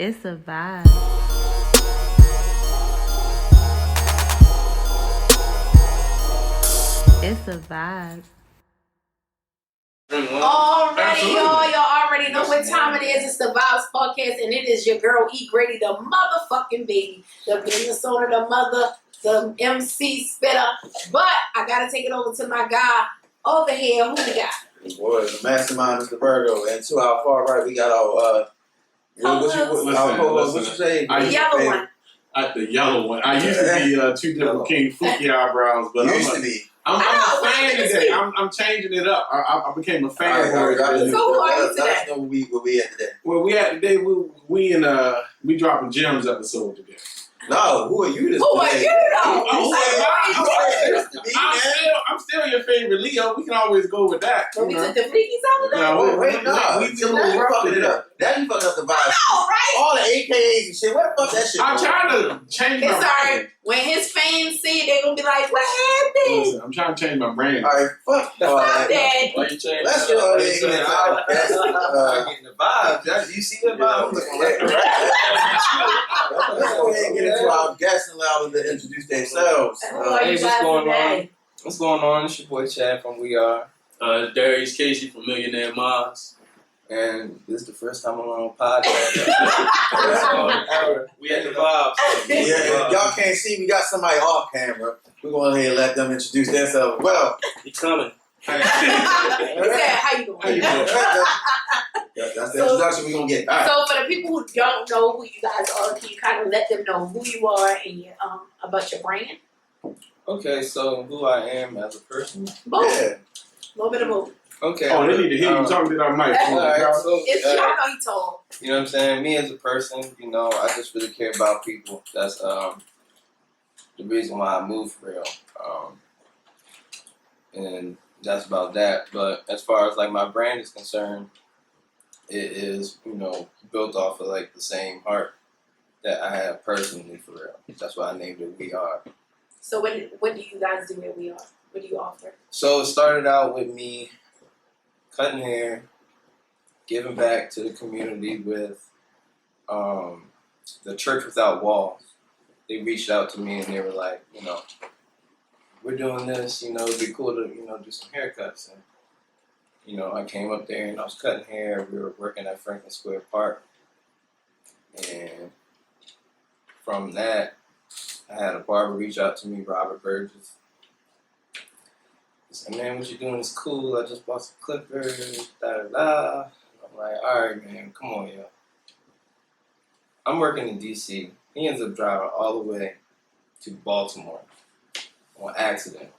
It's a vibe. It's a vibe. Already, y'all already know what time it is. It's the Vibes Podcast, and it is your girl E. Grady, the motherfucking baby, the business owner, the mother, the MC spitter. But I gotta take it over to my guy over here. Who we got? Boy, the mastermind is the Virgo, and to our far right we got our what you say? The yellow one. The yellow one. I used to be two different King Fluky eyebrows, but I'm a fan today. I'm changing it up. I became a fan. So who are you today? Let us know where we at today. Well, we at today. We dropping gems episode today. No, who are you this Who are today? you though? I'm still your favorite Leo. We can always go with that. So we took the freakies out of that? No, wait, no. We a little rough fucking today. up. Now you fucking up the vibe. I know, right? All the AKAs and shit. What the fuck that shit? I'm trying to change my It's brand. alright. When his fans see it, they're gonna be like, what happened? Listen, I'm trying to change my brand. All right, fuck. Stop that. Why you changing? Let's go ahead and get getting the vibes. You see the vibe? Let's go ahead and get into our guests and allow them to introduce themselves. Who are Hey, you what's guys going today? on? What's going on? It's your boy Chad from We Are. Darrious Casey from Millionaire Mars. And this is the first time I'm on a podcast. We at the vibes. Yeah, if y'all can't see, we got somebody off camera. We're going ahead and let them introduce themselves. Well, You coming? He said, how you doing? How you doing? that's the introduction we're going to get. All right. So for the people who don't know who you guys are, can you kind of let them know who you are and about your brand? Okay, so who I am as a person. Both. Yeah. A little bit of both. Okay. Oh, they need to hear you talking to that mic. Alright, so, It's y'all know he told. you know what I'm saying? Me as a person, you know, I just really care about people. That's the reason why I moved for real. And that's about that. But as far as like my brand is concerned, it is, you know, built off of like the same heart that I have personally for real. That's why I named it We Are. So what do you guys do at We Are? What do you offer? So it started out with me cutting hair, giving back to the community with the Church Without Walls. They reached out to me and they were like, you know, we're doing this, you know, it'd be cool to, you know, do some haircuts. And, you know, I came up there and I was cutting hair. We were working at Franklin Square Park. And from that, I had a barber reach out to me, Barber. He said, man, what you doing is cool. I just bought some clippers, da-da-da. I'm like, all right, man, come on, yo. I'm working in D.C. He ends up driving all the way to Baltimore on accident.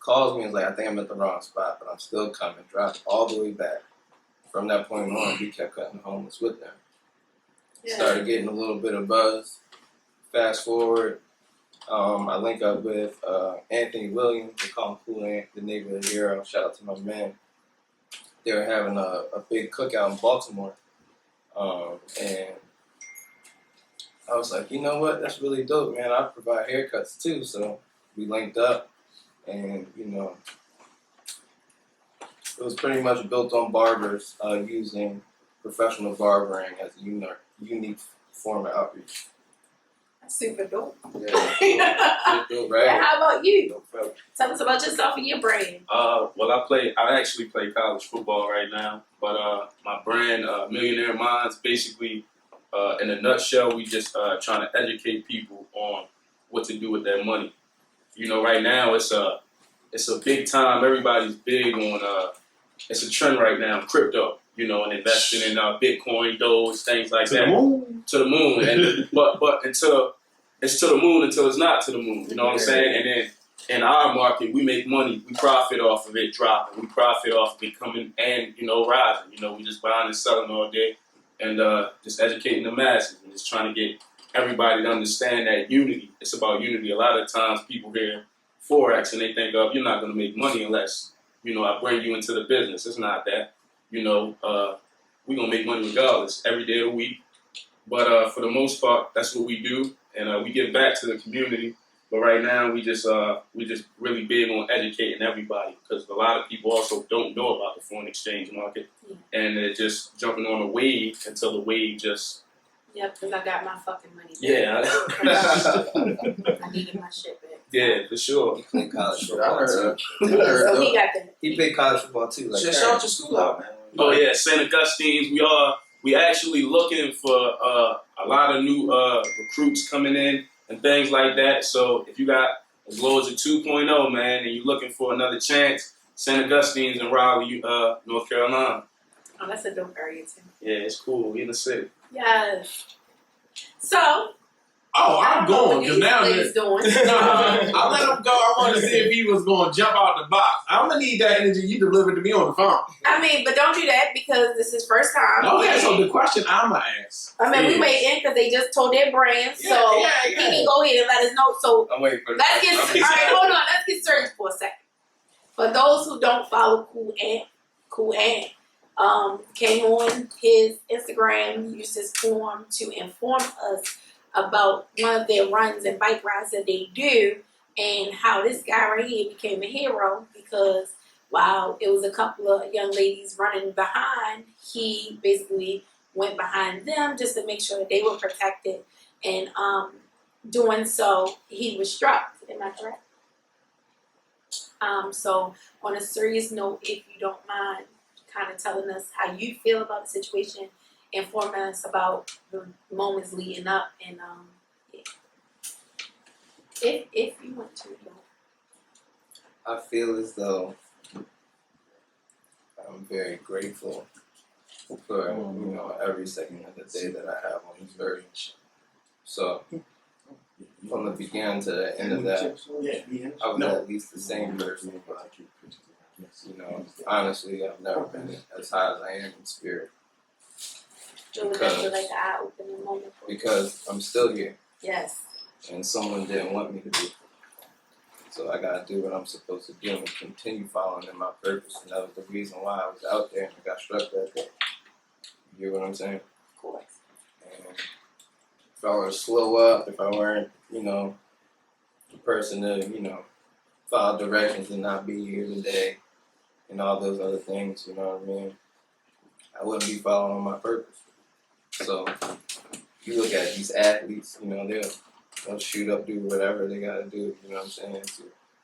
Calls me and is like, I think I'm at the wrong spot, but I'm still coming. Drives all the way back. From that point on, we kept cutting homeless with them. Yeah. Started getting a little bit of buzz. Fast forward, I link up with Anthony Williams. They call him Cool Ant, the neighborhood hero. Shout out to my man. They were having a big cookout in Baltimore. And I was like, you know what? That's really dope, man. I provide haircuts too. So we linked up and, you know, it was pretty much built on barbers using professional barbering as a unique form of outreach. That's super dope. Yeah, dope, right? And how about you? No problem. Tell us about yourself and your brand. Well, I actually play college football right now, but my brand, Millionaire Minds, basically, in a nutshell, we just trying to educate people on what to do with their money. You know, right now it's a big time. Everybody's big on it's a trend right now, crypto. You know, and investing in Bitcoin, Doge, things like that. To the moon. And but until it's to the moon until it's not to the moon. You know what I'm saying? And then in our market, we make money. We profit off of it dropping. We profit off of it coming and, you know, rising. You know, we just buying and selling all day and just educating the masses and just trying to get everybody to understand that unity. It's about unity. A lot of times people hear Forex and they think of, you're not going to make money unless, you know, I bring you into the business. It's not that. You know, we're going to make money regardless every day of the week. But for the most part, that's what we do. And we give back to the community. But right now, we just really big on educating everybody because a lot of people also don't know about the foreign exchange market. And they're just jumping on a wave until the wave just Yep, because I got my fucking money back. Yeah. I needed my shit back. Yeah, for sure. He played college Shit, I football too. heard So he got that. He played college football too. Like Shit, shout your school out, man. Oh yeah, St. Augustine's. We actually looking for a lot of new recruits coming in and things like that. So if you got as low as a 2.0, man, and you're looking for another chance, St. Augustine's in Raleigh, North Carolina. Oh, that's a dope area too. Yeah, it's cool. We in the city. Yes. So. Oh, I'm going because now he's doing. I let him go. I wanted to see if he was going to jump out the box. I'm gonna need that energy you delivered to me on the phone. I mean, but don't do that because this is first time. Okay, so the question I'ma ask. I mean, we waiting because they just told their brand, so he can go ahead and let us know. So I'm waiting for let's get all right. Hold on, let's get serious for a second. For those who don't follow Cool Ant came on his Instagram, used his form to inform us about one of their runs and bike rides that they do, and how this guy right here became a hero because while it was a couple of young ladies running behind, he basically went behind them just to make sure that they were protected, and doing so, he was struck. Am I correct? So on a serious note, if you don't mind kind of telling us how you feel about the situation, informing us about the moments leading up, and if you want to, I feel as though I'm very grateful for every second of the day that I have on this earth. So from the beginning to the end of that, I was at least the same person. But, honestly, I've never been as high as I am in spirit. it was just like an eye-opening moment for you. Because I'm still here, Yes. and someone didn't want me to be. So I gotta do what I'm supposed to do and continue following in my purpose. And that was the reason why I was out there and I got struck that day. You get what I'm saying? Of course. And if I were to slow up, if I weren't, the person to, follow directions and not be here today and all those other things, you know what I mean? I wouldn't be following my purpose. So you look at these athletes, they'll shoot up, do whatever they gotta do, you know what I'm saying, to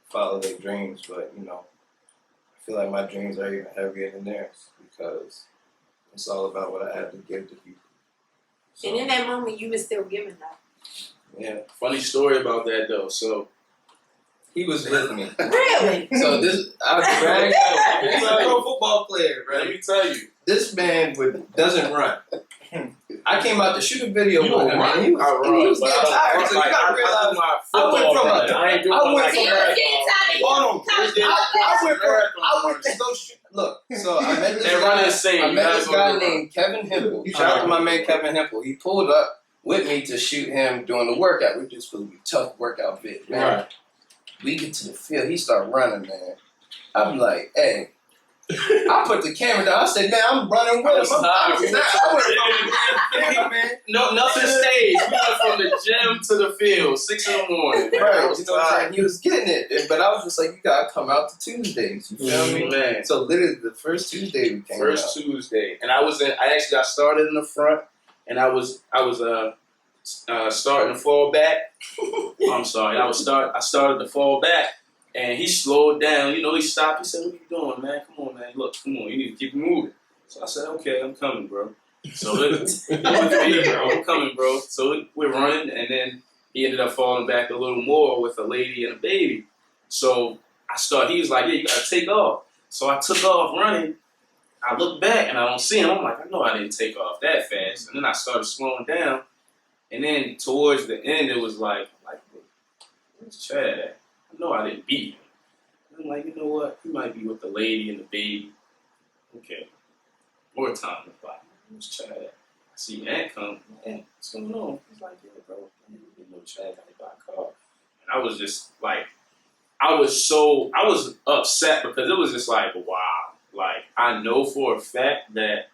follow their dreams. But, I feel like my dreams are even heavier than theirs because it's all about what I have to give to people. So, And in that moment, you were still giving that. yeah, Funny story about that though. So he was with me. Really? So I was bragging. He's a pro football player, let right? me tell you. This man doesn't run. I came out to shoot a video You with don't him, run? and he was but getting tired. So you gotta realize, I went from I went to go shoot. Look, so I met this They're running the same. I met this guy named Kevin Hempel. Shout out to my man Kevin Hempel. He pulled up with me to shoot him doing the workout. We just supposed to be tough workout fit, man. Right. We get to the field, he start running, man. I'm like, hey. I put the camera down. I said, man, I'm running with him. Man. No, nothing staged. We went from the gym to the field, 6 in the morning. Right, you know what I'm saying? He was getting it. But I was just like, you gotta come out to Tuesdays. You feel me? Man. So literally the first Tuesday we came First out. Tuesday. And I actually got started in the front, and I was starting to fall back. I'm sorry. I started to fall back. And he slowed down, he stopped. He said, "What are you doing, man? Come on, man. Look, come on. You need to keep moving." So I said, "Okay, I'm coming, bro." So I'm coming, bro. So we're running, and then he ended up falling back a little more with a lady and a baby. So he was like, "Yeah, you gotta take off." So I took off running. I look back and I don't see him. I'm like, I know I didn't take off that fast. And then I started slowing down. And then towards the end, it was like, where's Chad at? I know I didn't beat him. And I'm like, you know what? He might be with the lady and the baby. Okay. More time to buy. Where's Chad at? I see Ant come. Hey, what's going on? He's like, yeah, bro. I didn't know Chad got hit by a car. And I was just like, I was upset because it was just like, wow. Like, I know for a fact that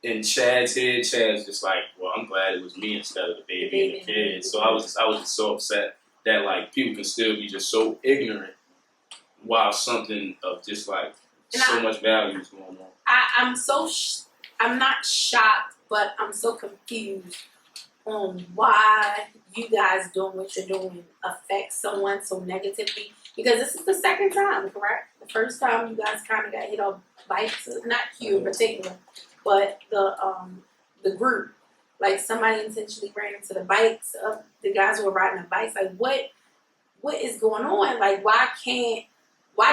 in Chad's head, Chad's just like, well, I'm glad it was me instead of the baby and the kid. So I was just so upset that like people can still be just so ignorant while something of just like so much value is going on. I'm not shocked but I'm so confused on why you guys doing what you're doing affects someone so negatively. Because this is the second time, correct? The first time you guys kind of got hit on bikes, not you in particular, but the group. Like somebody intentionally ran into the bikes of the guys who were riding the bikes. Like what is going on? Like why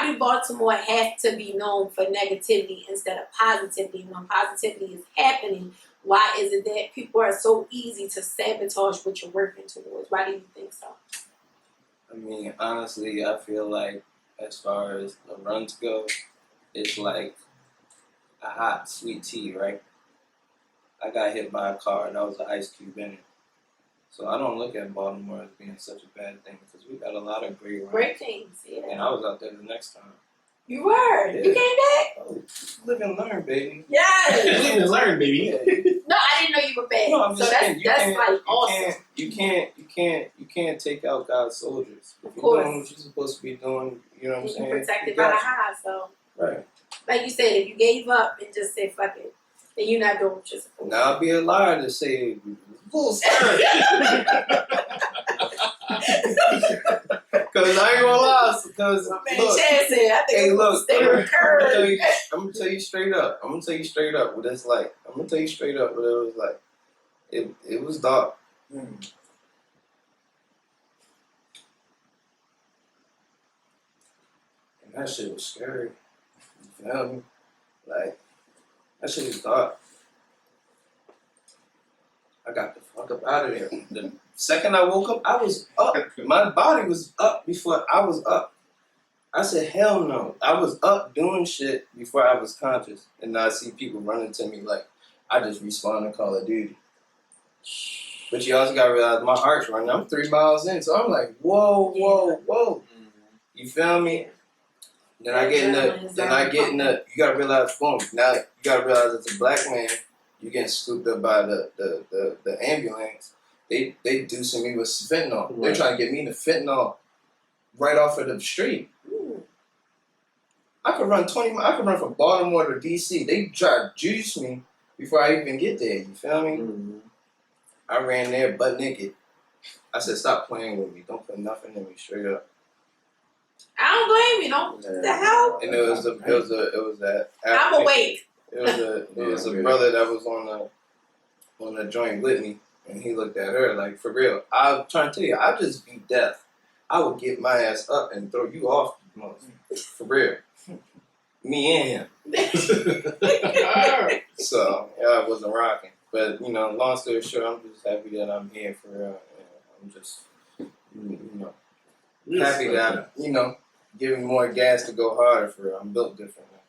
do Baltimore have to be known for negativity instead of positivity? When positivity is happening, why is it that people are so easy to sabotage what you're working towards? Why do you think so? I mean, honestly, I feel like as far as the runs go, it's like a hot, sweet tea, right? I got hit by a car and I was an ice cube in it. So I don't look at Baltimore as being such a bad thing because we got a lot of great runs. Great things, yeah. And I was out there the next time. You were. Yeah. You came back? Oh, live and learn, baby. Yes. Live and learn, baby. No, I didn't know you were back. No, I'm so just that's saying, like awesome. You can't take out God's soldiers. If Of you're course. doing what you're supposed to be doing, you know what I'm saying? You're protected You by the got you. high, so Right. like you said, if you gave up and just said fuck it, then you're not doing what you're supposed to. Now I'll be a liar to say full skirt. Cause I ain't gonna lie, cause Man, look, Chad said, I think hey, I'm look, stay I'm recurring. gonna tell you straight up. I'm gonna tell you straight up what it's like. I'm gonna tell you straight up what it was like. It was dark. And that shit was scary. You feel me? Like, that shit was dark. I got the fuck up out of there. The second I woke up, I was up. My body was up before I was up. I said, hell no. I was up doing shit before I was conscious. And now I see people running to me like, I just respawned to Call of Duty. But you also gotta realize my heart's running. I'm 3 miles in, so I'm like, whoa, whoa, whoa. You feel me? Then I get in the, you gotta realize, boom, now you gotta realize as a black man, you getting scooped up by the ambulance. They deucing me with fentanyl. Right. They're trying to get me the fentanyl right off of the street. I could run from Baltimore to DC. They try to juice me before I even get there. You feel me? Mm-hmm. I ran there butt naked. I said, stop playing with me. Don't put nothing in me, straight up. I don't blame you. Don't. What the hell? And it was that. I'm awake. It was a brother that was on the joint with me, and he looked at her like, for real. I'm trying to tell you, I just beat death. I would get my ass up and throw you off, for real. Me and him. So yeah, I wasn't rocking. But you know, long story short, I'm just happy that I'm here for real. I'm just, happy that I'm, giving more gas to go harder for real. I'm built different now.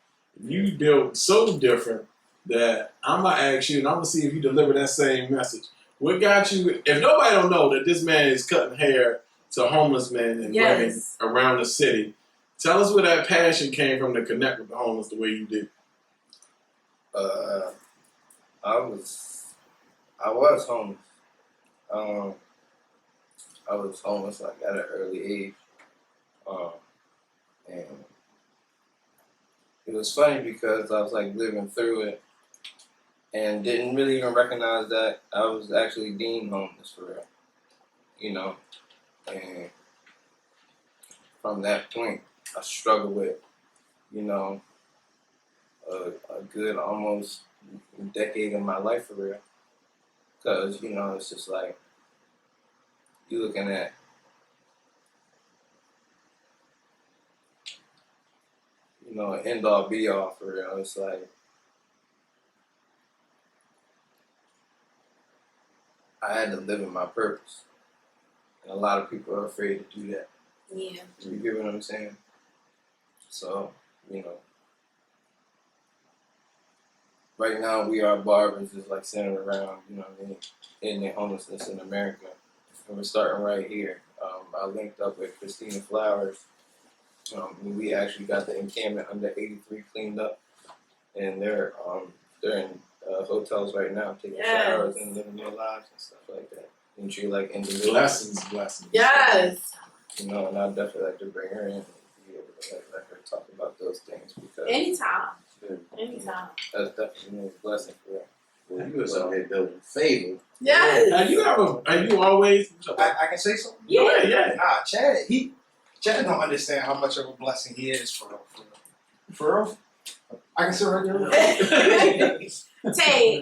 You built so different that I'm gonna ask you, and I'm gonna see if you deliver that same message. What got you? If nobody don't know that this man is cutting hair to homeless men and women around the city, tell us where that passion came from to connect with the homeless the way you did. I was homeless. I was homeless like at an early age, and it was funny because I was like living through it and didn't really even recognize that I was actually deemed homeless for real, and from that point I struggled with, a good almost decade of my life for real, because it's just like you looking at an end all be all for real. It's like I had to live in my purpose, and a lot of people are afraid to do that. Yeah. You get what I'm saying? So right now we are barbers just like centered around ending homelessness in America, and we're starting right here. I linked up with Christina Flowers. We actually got the encampment under 83 cleaned up, and they're in hotels right now taking showers and living their lives and stuff like that. And she like individuals. Blessings. Yes. And I'd definitely like to bring her in and be able to let her talk about those things because Anytime. that's definitely a blessing for her. Well, you was out here building favor. Yes. Have you always? I can say something? Yeah. Yeah. Nah, Chad don't understand how much of a blessing he is for real. For real? I can sit right there. Tay,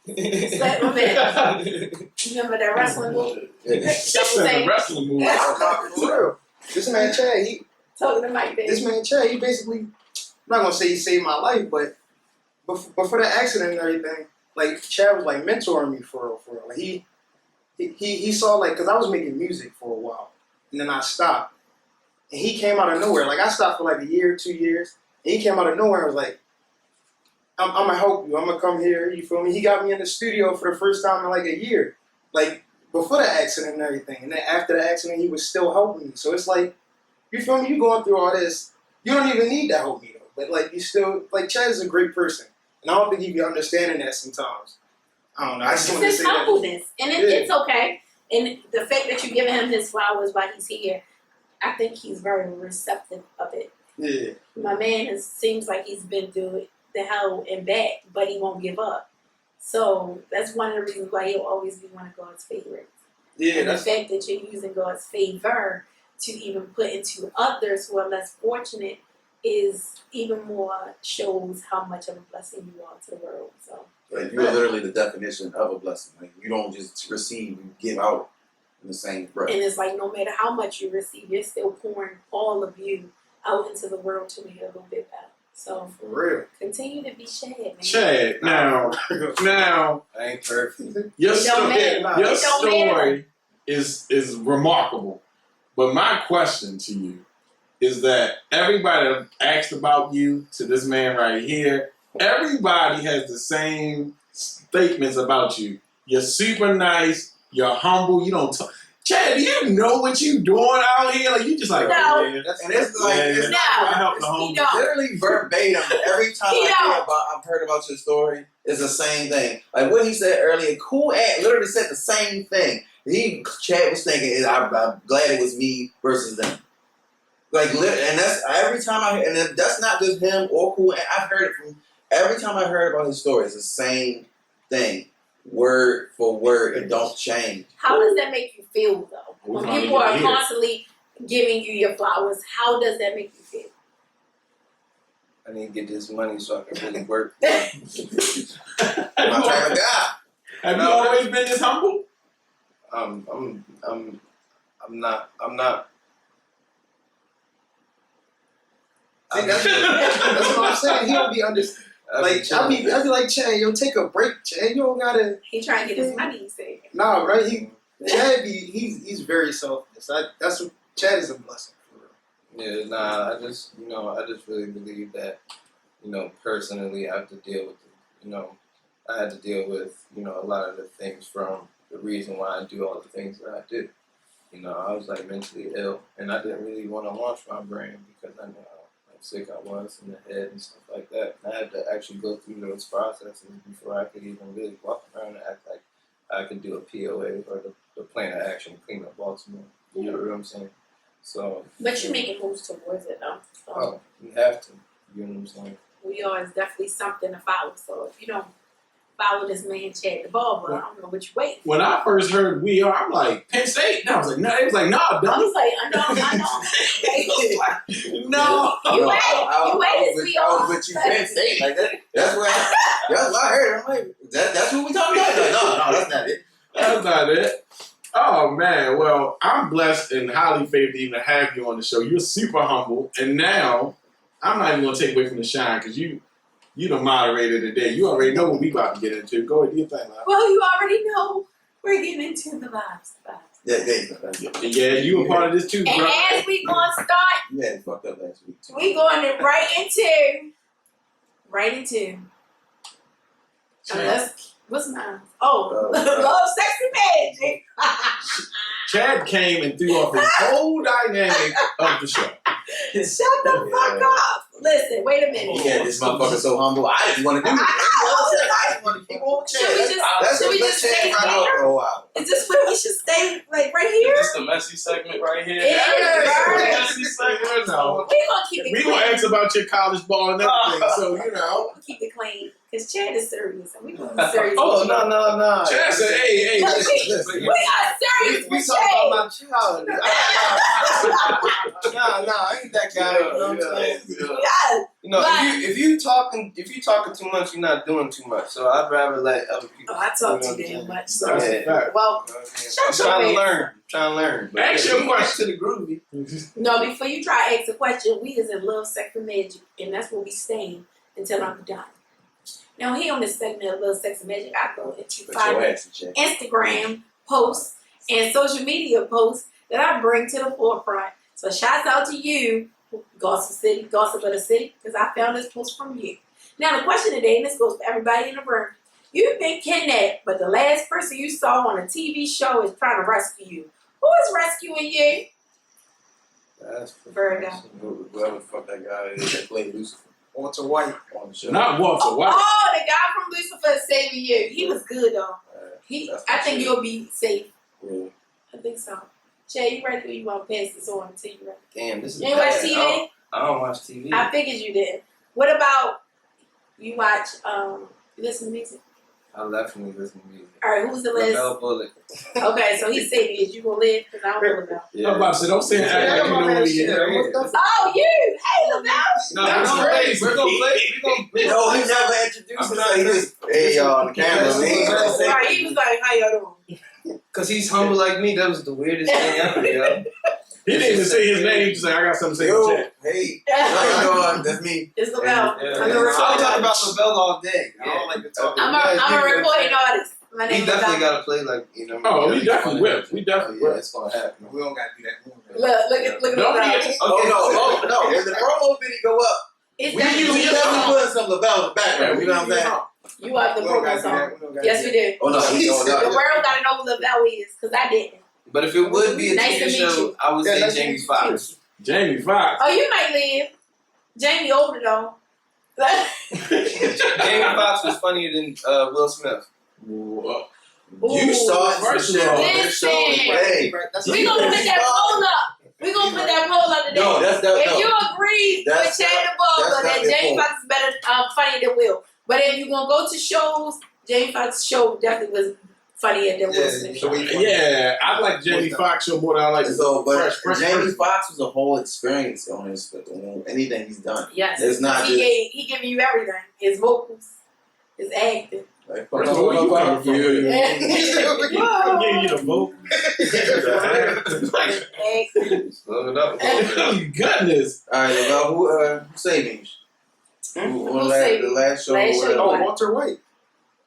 let my man. Remember that wrestling movie? She said the wrestling movie. For real. This man Chad, Talking to Mike, baby. this man Chad, he basically, I'm not gonna say he saved my life, but for the accident and everything, like Chad was like mentoring me for real. Like he saw like, cause I was making music for a while, and then I stopped, and he came out of nowhere. Like I stopped for like a year, 2 years, and he came out of nowhere and was like, I'm gonna help you. I'm gonna come here. You feel me? He got me in the studio for the first time in like a year, like before the accident and everything. And then after the accident, he was still helping me. So it's like, you feel me? You going through all this, you don't even need to help me though. But like you still, like Chad is a great person, and I don't think he be understanding that sometimes. I don't know. I just want to It's say his that. humbleness, and it's okay. And the fact that you're giving him his flowers while he's here, I think he's very receptive of it. Yeah. My man seems like he's been through the hell and back, but he won't give up. So that's one of the reasons why he'll always be one of God's favorites. Yeah. And the That's fact that you're using God's favor to even put into others who are less fortunate is even more shows how much of a blessing you are to the world. So Like, you are literally the definition of a blessing. Like, you don't just receive, you give out in the same breath. and it's like no matter how much you receive, you're still pouring all of you out into the world to make it a little bit better. So for real. continue to be Chad, man. Chad, now, I ain't perfect. your It don't matter. story, your It don't matter. story is remarkable. But my question to you is that everybody that asked about you to this man right here, everybody has the same statements about you. You're super nice. You're humble. You don't talk. Chad, do you know what you doing out here? Like, you just like, No. oh, yeah. And it's like, it's No. I help the He homies. don't. literally verbatim. Every time He I've heard about your story, it's the same thing. Like what he said earlier, Cool Ant literally said the same thing. Chad was thinking, I'm glad it was me versus them. Like, and that's every time and that's not just him or Cool Ant. I've heard it from every time I heard about his story. It's the same thing, word for word. It don't change. How does that make you feel though? We're When finally people are getting here. constantly giving you your flowers, how does that make you feel? I need to get this money so I can really work. My type of guy. Have you always been this humble? I'm not. See, that's what I'm saying. He don't be understanding. Like I be like, Chad, yo, take a break, Chad. You don't gotta. He trying to get his money, you say. Nah, right? Chad he's very selfless. That's what Chad is a blessing for real. Yeah, nah. I just really believe that, personally, I have to deal with, I had to deal with, a lot of the things from the reason why I do all the things that I do. I was like mentally ill, and I didn't really want to launch my brand because I knew how sick I was in the head and stuff like that. And I had to actually go through those processes before I could even really walk around and act like I could do a POA or the plan of action to clean up Baltimore. You know what I'm saying? So. But you're making moves towards it though. So Oh, you have to. You know what I'm saying? we are is definitely something to follow. So if you don't follow this man Chad the Barber, I don't know which way. When I first heard We Are, I'm like, Penn State. And I was like, no. It was like, no, I dummy. was like, I know. It was like, no. You I ain't was as with- we I was are. with you, Penn State. Like that. That's what I heard. I'm like, that's what we talking about. Like, no, that's not it. That's not it. Oh, man. Well, I'm blessed and highly favored to even have you on the show. You're super humble. And now, I'm not even going to take away from the shine because you the moderator today. You already know what we about to get into. Go ahead, do your thing, man. Well, you already know we're getting into the vibes. Yeah, there you go. Yeah, you a part of this too, And bro. as we gonna start, You had it fucked up last week. Too. we going right into. Unless what's mine? Oh, love, sex, and magic. Chad came and threw off his whole dynamic of the show. Shut the fuck up. Listen, wait a minute. Yeah, this motherfucker so humble. I didn't want to do it. I didn't want to keep on Should we Chad. just- should we just stay there? Oh, hour. Is this where we should stay? Like right here? Is this the messy segment right here? It is. The messy segment. No. We gonna keep it We clean. gonna ask about your college ball and everything, so you know. Keep it clean. Cause Chad is serious, and we gonna be serious. Oh with no you. no. Chad said, "Hey, Look, listen. we are serious We with talking Chad. about my child. Nah, I ain't that guy. You know what I'm saying? Yeah. You know, But- if you talking too much, you're not doing too much. So I'd rather let other people. Oh, I talk too you know damn what much. That's So. a fact." Well, I'm saying? Shut I'm your trying to ass. learn. Trying to learn. But Ask your if we get question. to the groovy. no, before you try to ask a question, we is in love, sex, and magic, and that's where we staying until I'm done. Now, here on this segment of Love, Sex, and Magic, I go into Put find your ass in check. Instagram posts and social media posts that I bring to the forefront. So shouts out to you, Gossip of the City, because I found this post from you. Now the question today, and this goes for everybody in the room. You've been kidnapped, but the last person you saw on a TV show is trying to rescue you. Who is rescuing you? That's Virgo. Whoever the fuck that guy is that played Lucifer Walter White. on the show. Not Walter White. Oh, the guy from Lucifer is saving you. He was good though. I think you'll be safe. Yeah. I think so. Jay, you ready or you want to pass this on until you ready? Damn, this is You ain't watch bad. TV? I don't watch TV. I figured you did. What about you watch, you listen to music? I definitely listen to music. All right, who's the list? Rebel Bullet. Okay, so he's saying is you gonna live because I don't know about. I'm about to say, don't say it act like you know who he is. Oh, you! Hey, LaBelle! No, That's crazy. We're gonna play. No, he never introduced himself. He just, hey, y'all, on the camera. He ain't gonna say Right, he was like, how y'all doing? Cause he's humble like me. That was the weirdest thing ever, yo. He didn't even say his name. He just said, "I got something to say." Yo, in chat. hey, how you doing? That's me. It's LaBelle. Yeah, I'm yeah. a So I talk recording about LaBelle all day. I don't like to talk. I'm a recording artist. My name He is definitely LaBelle. gotta play like you know. Oh, we really definitely funny. will. We definitely Yeah, will. it's gonna happen. We don't gotta do that. Look at Don't LaBelle. be. Oh no. When the promo video go up, It's we definitely definitely putting some LaBelle in the background. You know what I'm saying? you are the We don't promo gotta do song. that. Yes, we did. Oh no, The world gotta know who LaBelle is, because I didn't. But if it would be a Nice to TV meet show, you. I would Yeah, say nice to Jamie meet you. Foxx. Jamie Foxx. Oh, you might live. Jamie older though. Jamie Foxx was funnier than Will Smith. Ooh, You started First some of shit all, on this show today. We gonna put that poll up. We gonna put that poll up today. No, if you agree with That's Chad the Barber that's that not Jamie the Foxx is better, funnier than Will, but if you gonna go to shows, Jamie Foxx's show definitely was funnier than Will Smith's show. yeah, I like Jamie Foxx show more than I like So, but Fresh Jamie Prince. Foxx was a whole experience on his anything he's done. Yes, It's not he giving you everything. His vocals, his acting. Like, First of all, where you coming from? Whoa. Give you the vote. Acting. Slow it up. Goodness. All right, about who saving? Who Who saved the last show? Last show whatever. Oh, Walter White.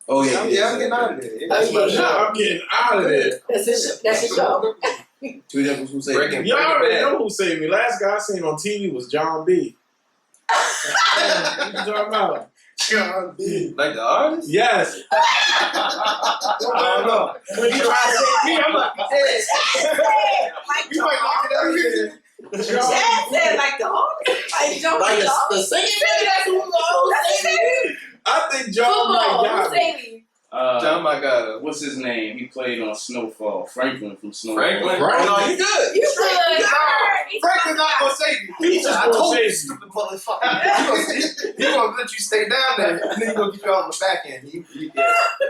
Oh yeah, I'm getting out of there. Oh, yeah. Now I'm getting out of there. That's your show. Two different who saving? Breaking- Y'all already Bad. know who saved me. Last guy I seen on TV was John B. What you talking about? John B. Like the artist? Yes. I don't know. When you try to say me, I'm like, You might knock it out of there. Chad said like the artist. Like Joe Like the the artist. singing That's who the I think John Football. might Who got me. saved you? John Magada. What's his name? He played on Snowfall. Franklin from Snowfall. Franklin? Oh no, you good. You good. Franklin's not gonna save you. He just I gonna told say you, stupid motherfucker. He gonna let you stay down there, and then he gonna get you out on the back end.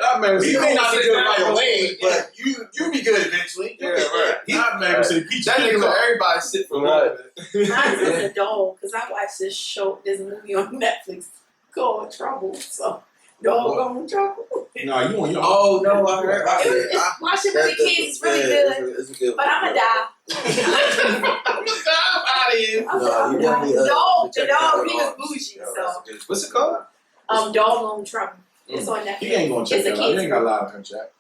that man was You may not be good right away. away, but you be good eventually. Yeah, right. That man was saying, "Peach, That nigga let everybody sit for a little bit. Mine is a dog because I watched this movie on Netflix called Trouble. So dog on Trouble. No, you on your own. Oh no, I heard. Watch it with the kids. It's really good. It's a good. But I'm gonna die. I'm out of here. No, you definitely. Dog, the check dog, that he was out. bougie, Yeah, so. that's a good- What's it called? Dog on Trouble. It's on Netflix. He ain't gonna check It's a that out. You kid's ain't got a lot of him, Jack.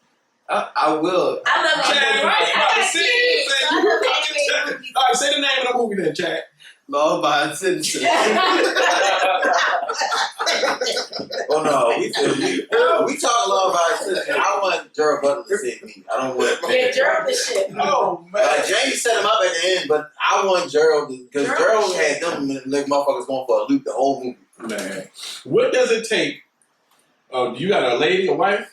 I will. I love Chad, that movie. why you I about to got say kids. anything? I You love about to that check- movie. All right, say the name of the movie then, Chad. Law abiding citizen. Oh no, we talk a lot about it. I want Gerald Butler to save me. I don't want. Yeah, Gerald the shit. Oh man. Like Jamie set him up at the end, but I want Gerald because Gerald Gerald had them like motherfuckers going for a loop the whole movie. Man, what does it take? Oh, you got a lady, a wife,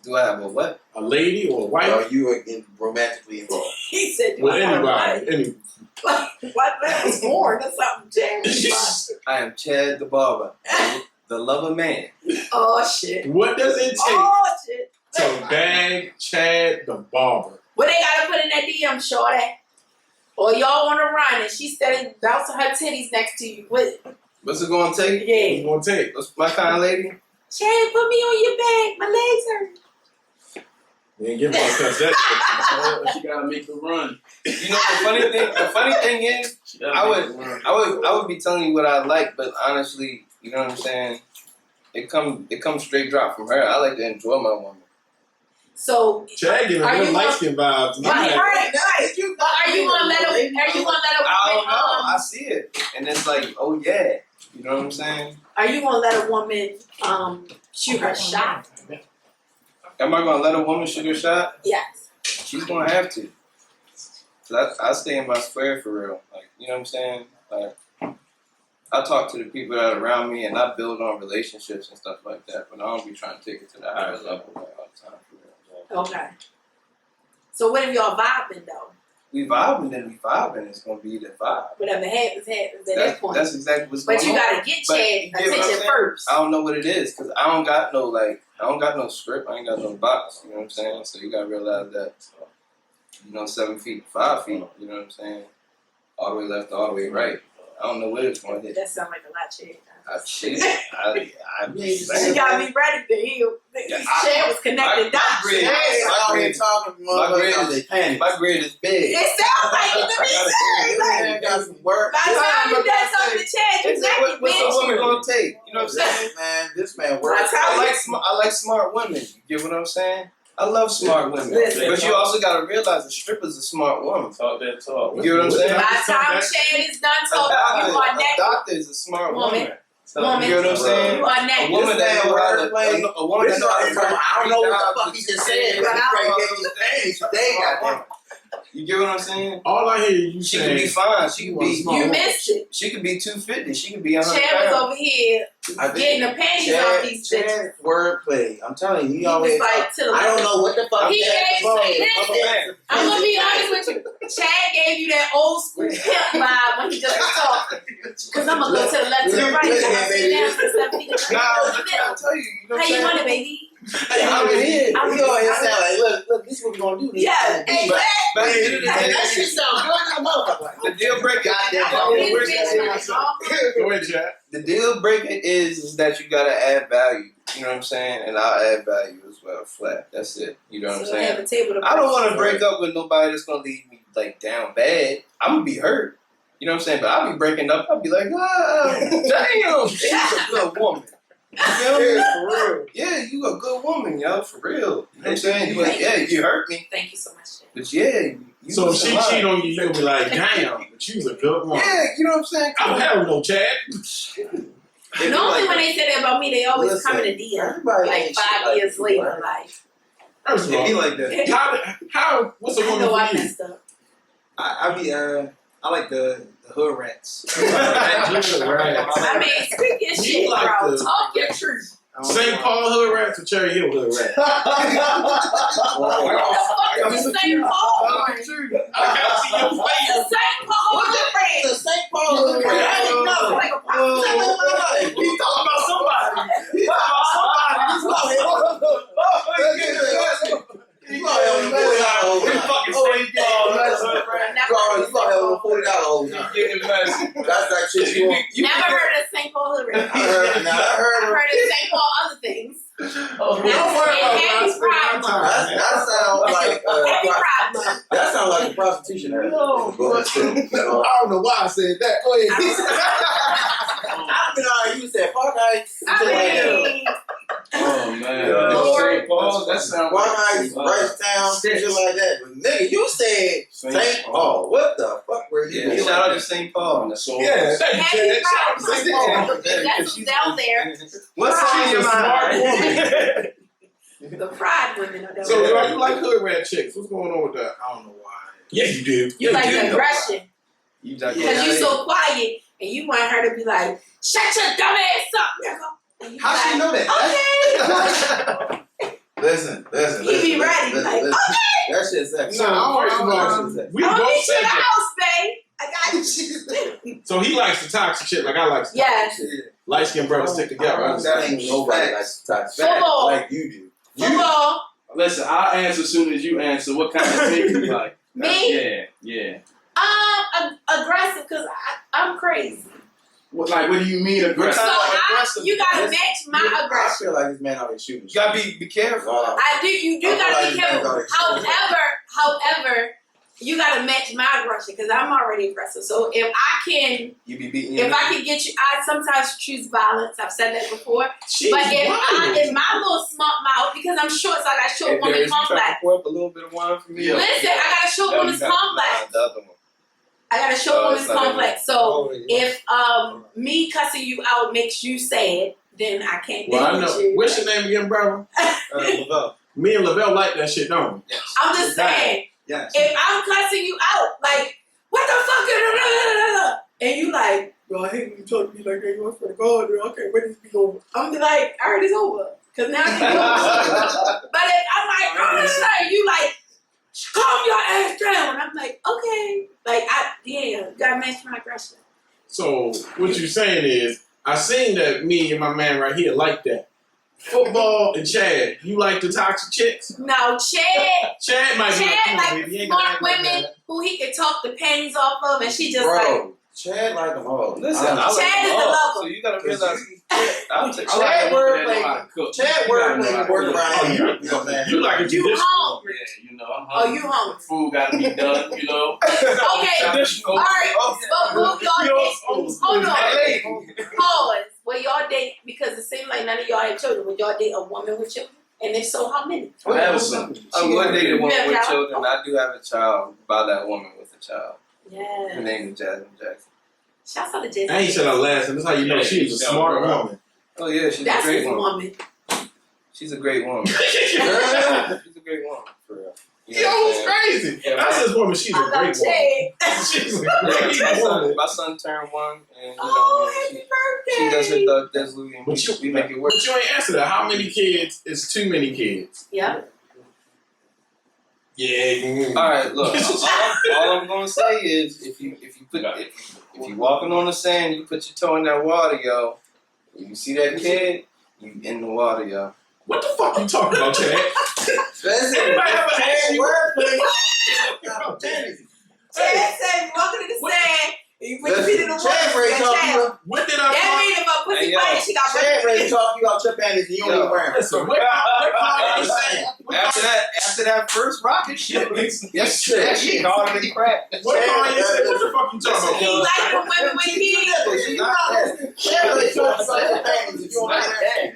Do I have a what? a a lady or a wife. Or you are romantically involved. He said, With "You want a anybody. wife?" Like that was born or something, Jerry. I am Chad the Barber, the lover man. Oh shit. What does it take Oh shit. to bag Chad the Barber? What they gotta put in that DM, shorty? Or y'all on a run and she steady bouncing her titties next to you. What's it gonna take? What's Yeah. it gonna take? What's my kind of lady? Chad, put me on your back. My legs hurt. You ain't give my cuss that. She gotta make the run. You know the funny thing is, She gotta make the run. I would be telling you what I like, but honestly, you know what I'm saying? It comes straight drop from her. I like to enjoy my woman. So Chad giving Are good you light skin vibes. Right, right. You are you gonna let a I don't know. I woman see it, and it's like, oh yeah, you know what I'm saying? are you gonna let a woman shoot her shot? Am I gonna let a woman shoot her shot? Yes. She's gonna have to. So I stay in my square for real. Like, you know what I'm saying? Like, I talk to the people that are around me, and I build on relationships and stuff like that. But I don't be trying to take it to the higher level like, all the time. For real. Okay. So what if y'all vibing though? We vibing, then we vibing. It's gonna be the vibe. Whatever happens at that point. That's exactly what's But going you on. gotta get But Chad you get what I'm attention saying? first. I don't know what it is because I don't got no script. I ain't got no box. You know what I'm saying? So you gotta realize that. 7 feet, 5 feet. You know what I'm saying? All the way left, all the way right. I don't know where it's going to hit. That sounds like a lot, Chad. She She gotta be ready to heal. Chad was connected dots. Hey, out here talking my grade is big. It sounds like it to me. Man, got some work. By the time you done something to Chad, you exactly What's a woman bitch. gonna take? You know what I'm saying? Man, this man works. That's how I like smart women. You get what I'm saying? I love smart women. Listen. But you also gotta realize a stripper's a smart woman. Talk that talk. You get what I'm saying? By the time Chad is done A talking, you are doctor, a next. doctor is a smart woman. Woman. You get what I'm saying? You are A next. woman that know how to, a woman that know how to turn I don't know what the 3 fuck he just said. jobs But into I one. can't get these today, goddamn. You get what I'm saying? All I hear you She saying. could be fine. She could be. You missed it. She could be 250. She could be 100 Chad was pounds. over here I think getting the panties off these bitches. Chad wordplay. I'm telling you, he He always. was like to the I don't know what the fuck. He that gave is. listen, I'm gonna be honest with you. Chad gave you that old school pimp vibe when he just was talking. Cause I'm gonna go to the left to the right. I'm sitting down to the left, to the Nah, right. I'm trying to tell you. You know what How I'm you saying? want it, baby? I'm in here. He always sound like, look, this is what we gonna do. Yeah, exactly. But at the end of the day, That shit sound good as a motherfucker. the deal breaker. Oh, these bitches. Go ahead, Chad. The deal breaker is that you gotta add value. You know what I'm saying? And I'll add value as well. Flat. That's it. You know what I'm So they have saying? a table to I don't want to break. break up with nobody that's gonna leave me like down bad. I'm gonna be hurt. You know what I'm saying? But I'll be breaking up. I'll be like, damn, she's a good woman. You feel me? Yeah, for real. Yeah, you a good woman, yo, for real. You know what I'm saying? You like, yeah, you hurt me. Thank you so much. Chad. But yeah, you So if was she alive. cheat on you, you'll be like, damn, but you was a good one. Yeah, you know what I'm saying? I don't have no Chad. Normally when they say that about me, they always come in a DM. Everybody Like ain't shit 5 like years you, later, right? like First of Yeah, he all, like that. how what's a I woman know I for you? messed up. I like the hood rats. Right. I mean, speak your You shit, like bro. the- Talk your truth. St. Paul hood rats or Cherry Hill hood rats? What the fuck is the St. Paul one? I gotta see your The face. St. Paul red. The St. Paul hood rat. I didn't know. Like a prostitute. He talking about somebody. He talking about somebody. He's out here. You out here on the $40 fucking Oh, St. Paul. $40 over now. Getting messy. That's that shit you want. Never heard of St. Paul hood red. I heard I've heard of St. Paul other things. Happy Pride Month. that sounds like Happy Pride Month. that sounds like a prostitution area. I don't know why I said that. Go ahead. I've been on you said Park Heights. I mean, Oh man. Lord. St. Paul, that sounds Park Heights, Ricetown, shit like that. But nigga, you said St. Paul. What the fuck were you Yeah, doing? shout out to St. Paul. Yeah, thank you, Happy Chad. Pride Shout out to St. Month. Paul. That's who's down there. What's on your mind? The Pride women are down So, there. you like hood rat chicks? What's going on with that? I don't know why. Yeah, you do. You like do the know aggression. You got Because you so quiet and you want her to be like, shut your dumb ass up, nigga. And you How she like, know that? Okay. Listen. He be ready, like, listen. That shit's sexy. No, first of all, we I'm gonna both meet you said in the that. house, babe. I got you. So he likes the toxic shit like I like the Yes. toxic shit. Light skinned brothers stick together. That ain't nobody likes to touch Football. like you do. Football. Listen, I'll answer as soon as you answer. What kind of thing you like? Me? Yeah. Aggressive, because I'm crazy. What do you mean aggressive? So you gotta match my I aggression. feel like this man out here shooting. You gotta be careful. You do gotta be careful. However, you gotta match my aggression because I'm already aggressive. So if I can, You be beating. if I can get you, I sometimes choose violence. I've said that before. She's But if wild. my little smart mouth, because I'm short, so I got short woman complex. Pour up a little bit of wine for me. Yeah. Listen, I got a short woman's complex. The other one. I got a short woman's it's not complex. So Oh, yeah. if me cussing you out makes you sad, then I can't Well, I deal know. with you. What's your name again, brother? Lavelle. Me and Lavelle like that shit, don't we? Yes. I'm just saying, Yes. if I'm cussing you out, like, what the fuck? And you like, bro, I hate when you talk to me like that. You want to go, dude. Okay, when is it over? I'm like, all right, it's over. Because now it's over. But if I'm like, you like, calm your ass down. I'm like, okay. Like, you gotta match my aggression. So what you're saying is, I seen that me and my man right here like that. Football and Chad, you like the toxic chicks? No, Chad might be Chad like, baby, you like ain't gonna smart act like women that. who he can talk the panties off of, and she just Bro, like, Chad like them all. Listen, I I like Chad is them the all. lover. So you gotta realize. I'll take Chad I like word women that know play- how to cook. Chad You word gotta know play how to work cook. around here. You know what I'm saying? You like a you traditional. hungry. Yeah, I'm Oh, hungry. you hungry. Food gotta be done, Okay, Traditional. all right. But who y'all date? Hold on. Hey. Pause. Will y'all date, because it seems like none of y'all have children, would y'all date a woman with children? And if so, how many? I have a son. I would date a woman You have a with child? children. I do have a child by that woman with a child. Her Yeah. name is Jasmine Jackson. Shouts out to Jesse. I ain't said her last, and that's how you know she's a smart woman. Oh yeah, she's That's a great his woman. woman. She's a great woman. She's a great woman for real. You know Yo, what it's I'm saying? crazy. Yeah, That's his woman. She's a I love great woman. Chad. She's a Yeah, great woman. my son turned 1, and Oh, happy she does her birthday. thug Desley, and we make it work. But you ain't answer that. How many kids is too many kids? Yeah. Yeah. All right, look. all I'm gonna say is, if you walking on the sand, you put your toe in that water, yo. You see that kid, you in the water, yo. What the fuck you talking about, Chad? Listen, Anybody ever ask Chad you? word play. Chad said, walking in the sand, and you put your feet in the water. Chad ready to you talk got to child. you. What did That I mean if a pussy Hey, yo. fight, she got Chad ready to birthday. talk to you about your panties and you don't even wear them. Listen, what Kanye saying? After that first rocket shit, yes, that shit harder than crack. What Kanye said? What the fuck you talking He about? like the women with kids. Chad ready to talk about your panties if you don't wear them.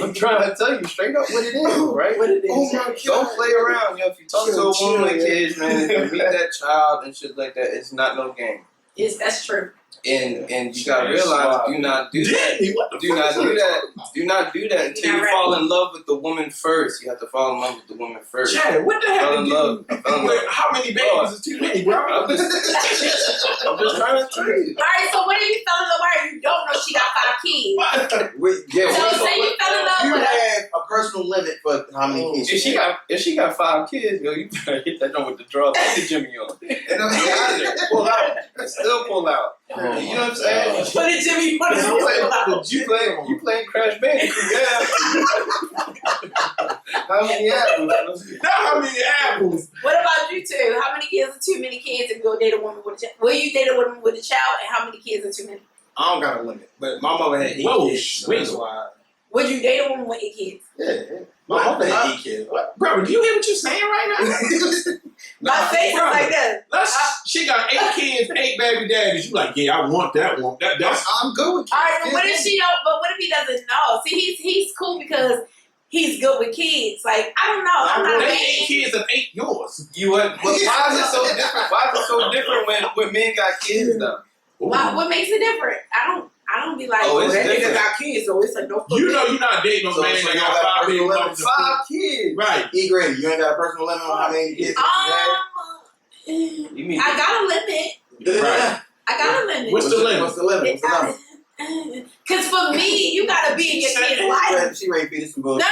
I'm trying to tell you straight up what it is, right? What it is. Oh my God. Don't play around, yo. If you talk to a Chill, woman with yeah. kids, man, if you meet that child and shit like that, it's not no game. Yes, that's true. And you gotta realize, do not do that. Didn't he? What the Do fuck not is do that. Do not do that until You're you right. fall in love with the woman first. You have to fall in love with the woman first. Chad, what the Fell hell in did you love. Fell in love. How many babies is too many, bro? I'm just trying to tell you. All right, so what if you fell in love with her? You don't know she got 5 kids. What? So say you fell in love You with her. have a personal limit for how many kids you have. If she got 5 kids, yo, you better hit that joint with the draw. Put the Jimmy on. And I'm out of there. Pull out. And still pull out. You know what I'm saying? Put it, Jimmy. Put it. You playing Crash Bandicoot, yeah. How many apples? Now how many apples? What about you two? How many kids are too many kids if you'll date a woman with a child? Will you date a woman with a child, and how many kids are too many? I don't got a limit, but my mother had 8 Whoa, kids, so wait. that's why. Would you date a woman with 8 kids? Yeah, my mother had 8 kids. What? Bro, do you hear what you're saying right now? My face is bro. like that. She got 8 kids, 8 baby daddies. You like, yeah, I want that one. That's I'm good with kids. All right, but what if she don't? But what if he doesn't know? See, he's cool because he's good with kids. Like, I don't know. I'm not they mad. 8 kids and 8 yours. You what? But why is it so different? Why is it so different when men got kids though? What makes it different? I don't be like, Oh, it's that nigga different. got kids, so it's like no. You know you're not dating no So- man so that you got got 5 baby personal mamas. 5 kids. Right. E grade, you ain't got a personal limit on how many kids You mean I got a limit. you have? Right. I got a limit. What's the limit? What's the limit? What's the number? Because for me, you gotta be in your kid's life. She ready for this some No, bullshit.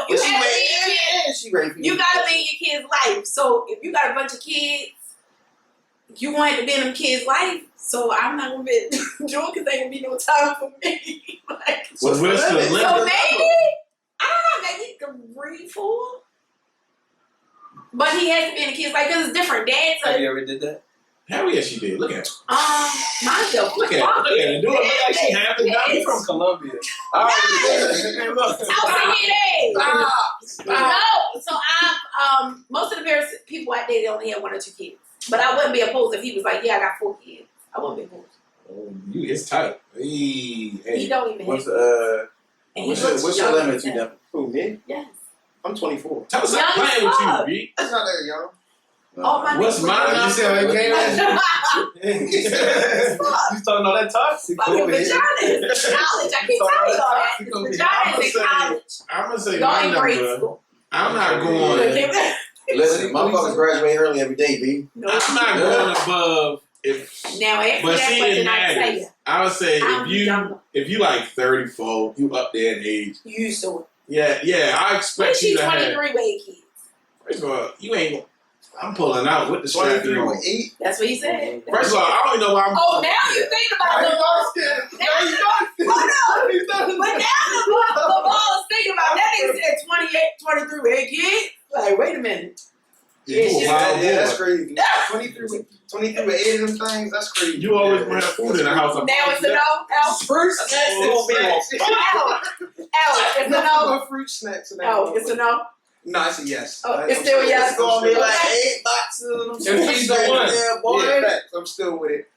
you But she have to ready- be in your kid. She ready for You gotta be in your kid's life. So if you got a bunch of kids, you want to be in them kids' life. So I'm not gonna be doing because ain't gonna be no time for me. Like, So what's the limit? so maybe I don't know, maybe 3, 4. But he has to be in the kids' life because it's different. Dad's Have you ever did that? Hell yeah, she did. Look at her. mine's the Look at her. Look at her. Do it look like she half and down. I'm from Colombia. All right. No, so I most of the parents people I dated only had 1 or 2 kids. But I wouldn't be opposed if he was like, yeah, I got 4 kids. I wouldn't be opposed. Oh, you, it's tight. Hey, He hey. don't even What's have and he what's looks your younger limit to than them? Who, me? Yes. I'm 24. Tell us Young I'm as playing with fuck. you, B. That's not that young. Oh my What's nigga. my You see how it came out? Fuck. You talking all that toxic? Fucking over here. vaginas. College. I keep telling y'all that. Toxic It's over here. vaginas in college. I'm gonna say Y'all my in grade number. school. I'm not going. Listen, motherfuckers graduate early every day, B. No. I'm not going above. If Now after but that see, question it I tell matters. you. I would say I'm younger. if you like 34, you up there in age. You used to. Yeah, I When expect she you to 23 have. with 8 kids. First of all, you ain't. I'm pulling out with the strap. 23 on. with 8. That's what he said. First of all, I don't even know why I'm. Oh, now you think about the ball. Hold on. But now the ball is thinking about that nigga said 28, 23 with 8 kids. Like, wait a minute. You a Yeah, wild Yeah, that's boy. crazy. 23 with 8 of them things, that's crazy. You always gonna have food in the house. Now it's a no. Al. Fruit snacks. Al. It's a no. Fruit snacks. in that Oh, it's a no. No, it's a yes. Oh, it's still a yes. It's gonna be like Okay. 8 boxes. If she's the one. Yeah, boy. Yeah, facts. I'm still with it.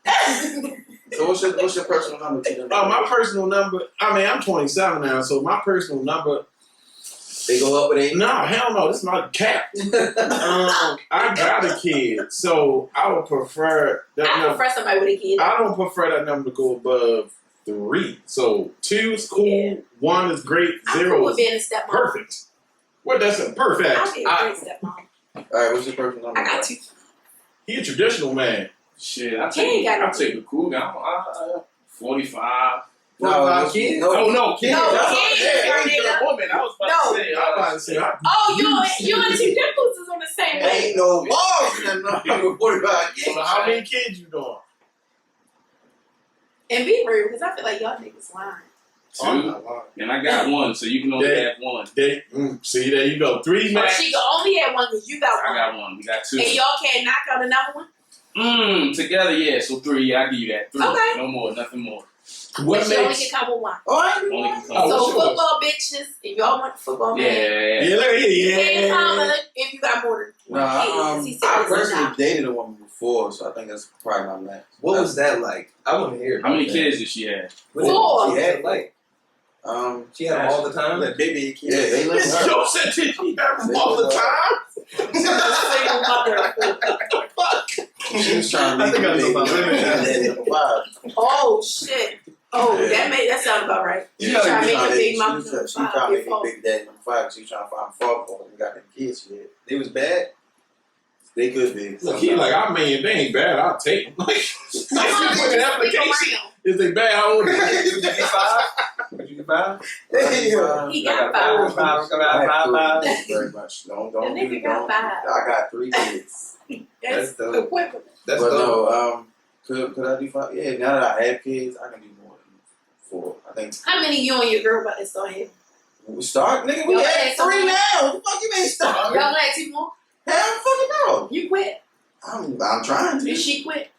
So what's your personal number to them? Oh, my personal number. I mean, I'm 27 now, so my personal number. They go up with 8. No, hell no. This is my cap. I got a kid, so I would prefer that I number. prefer somebody with a kid. I don't prefer that number to go above 3. So 2 is cool, Yeah. 1 is great, I'm 0 cool with is being a stepmom. perfect. What that's a perfect. I'll be a great stepmom. Alright, what's your personal number? I got 2. He a traditional man. Shit, I He ain't take got no I take a cool guy. 45. No, kids? no, Oh no, kids. No, That's kids, yeah, your nigga. woman. I was about No. to say. I'm about to say, Oh, you and T. Dimples is on the same page. Ain't no balls in that number. 45. so how many kids you doing? And be real, because I feel like y'all niggas lying. Two. And I got 1, so you can only Yeah. have 1. See, there you go. 3 But max. she can only have 1 because you got I 1. got 1. We got 2. And y'all can't knock out another one? Together, yeah. So 3. Yeah, I give you that. 3. Okay. No more. Nothing more. What But she only makes? can come with 1. Oh, I ain't Only know. can come. Oh, So what's yours? football bitches, if y'all want football Yeah. man, Yeah, look at you can't come yeah. if you got more than No, 1 kid. 'cause he said I it's a personally no. dated a woman before, so I think that's probably my max. What was that like? I want to hear. How many about kids did she have? What did 4. She had like. She had them all the time. Like baby kids. Yeah, they live with her. Yo said she have them all the time. Single mother. She was trying to I think I know about women. Oh shit. Oh, that sounds about right. She Trying to make a big mama She number trying 5 to make a before. big daddy number 5. She was trying to find a father for him. We got them kids yet. They was bad. They could be. Look, he like, I mean, they ain't bad. I'll take them. Like, Come on, look at just application. stick around. Is they bad? How old is they? Would you get 5? Would you get 5? He got 5. 5. Very much. Don't The nigga got 5. I got 3 kids. That's dope. equivalent. That's but dope. no, could I do 5? Yeah, now that I have kids, I can do more than 4. I think. How many you and your girl about to start having? We start, nigga. We Y'all had had 3 some- now. What the fuck you mean start? Y'all had 2 more? Hell fucking no. You quit? I'm trying Did to. she quit?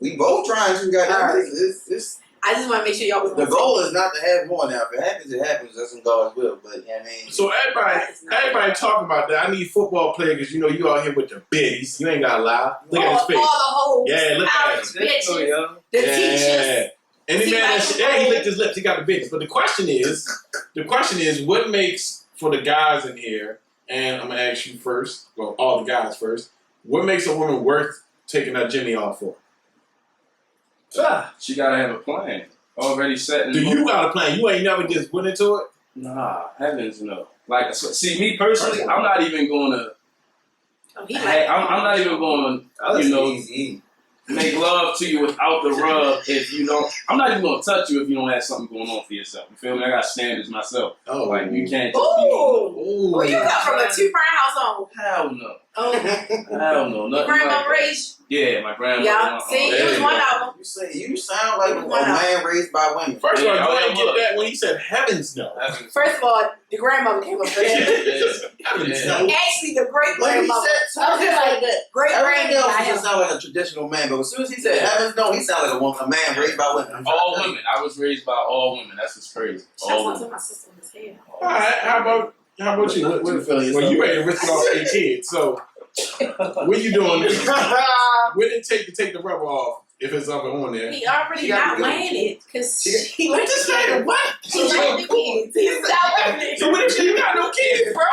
We both trying to. Got Alright. it's I just want to make sure y'all was on the the goal is not to have more now. If it happens, it happens. That's in God's will. But yeah, I mean, So everybody talk about that. I need football players because you know you out here with the biddies. You ain't gotta lie. Look at his all face. the hoes, Yeah, look at college him. bitches, the teachers. Yeah. Any See, man like that the yeah, he whole- licked his lips. He got the business. But the question is, what makes for the guys in here? And I'm gonna ask you first. Well, all the guys first. What makes a woman worth taking that Jimmy off for? She gotta have a plan already set. Do you got a plan? You ain't never just went into it. Nah, heavens no. Like, see, me personally, I'm not even going to. Oh, he like I'm not even going. I You know, easy. make love to you without the rub if you don't. I'm not even gonna touch you if you don't have something going on for yourself. You feel me? I got standards myself. Oh, Like you can't just Ooh. Well, you Ooh. come from a 2-parent household. Hell no. Oh, Hell no. Nothing grandma like that. raised. Yeah, my grandma. Yeah, see, it was one of them. You say you sound like a Wow. man raised by women. First of all, Yeah, go oh, ahead and yeah, get that when he said heavens no. First of all, the grandmother came up with that. Heavens Yeah. no. Actually, the great Like he grandmother. said, I was like that. Great Everything else grandmother. just sound like a traditional man, but as soon as he said heavens no, he sounded like a man raised by women. All women. I was raised by all women. That's just crazy. Shout All out to women. my sister in his head. All right, how about you? What you feeling Well, you yourself? ready to risk it off for your kids, so what you doing this? What did it take to take the rubber off if it's up and on there? He already She got not the good wearing it because he What this man? What? She like the kids. He's not wearing it. So what if you got no kids, bro?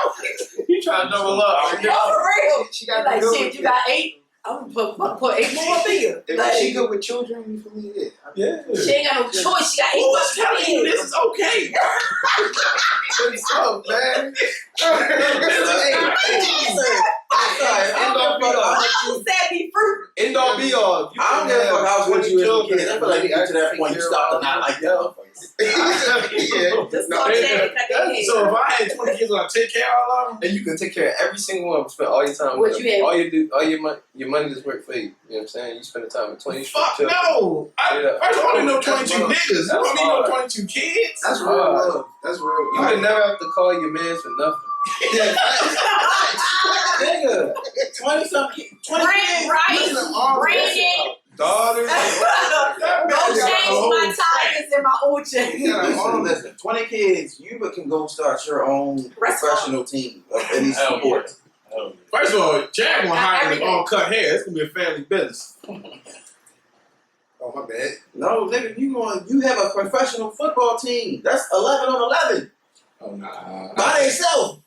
You trying to double up? Oh, for real. She He got like, the good shit, with you got 8? I'm gonna put 8 more up here. If Like, she good with children, you feel me? Yeah. Yeah. she ain't got no choice. She got 8 Who was more telling you kids. this is okay? What's up, man? End all be all. Who said be fruit? End all be all. I don't give a fuck how good you is with kids. I feel like you get to that point, you stop to not like that. Yeah. Just No, call hey, Chad and cut their hair. So if I had 20 kids, would I take care of all of them? And you can take care of every single one. Spend all your time What with you them. have? All your money just work for you. You know what I'm saying? You spend the time with 20 Fuck children. no! I don't only know 22 That's niggas. You That's want me to know hard. 22 kids? That's real love. That's real. You would never have to call your man for nothing. Nigga, 20 something, 20 Brand right, Listen, all Brandon. Daughters. Don't change my tires in my old chain. Listen, 20 kids, you can go start your own professional team of any Hell sport. yeah. First of all, Chad gonna hire his Everything. all cut hair. It's gonna be a family business. Oh, my bad. No, nigga, you have a professional football team. That's 11 on 11 Oh nah. by themselves.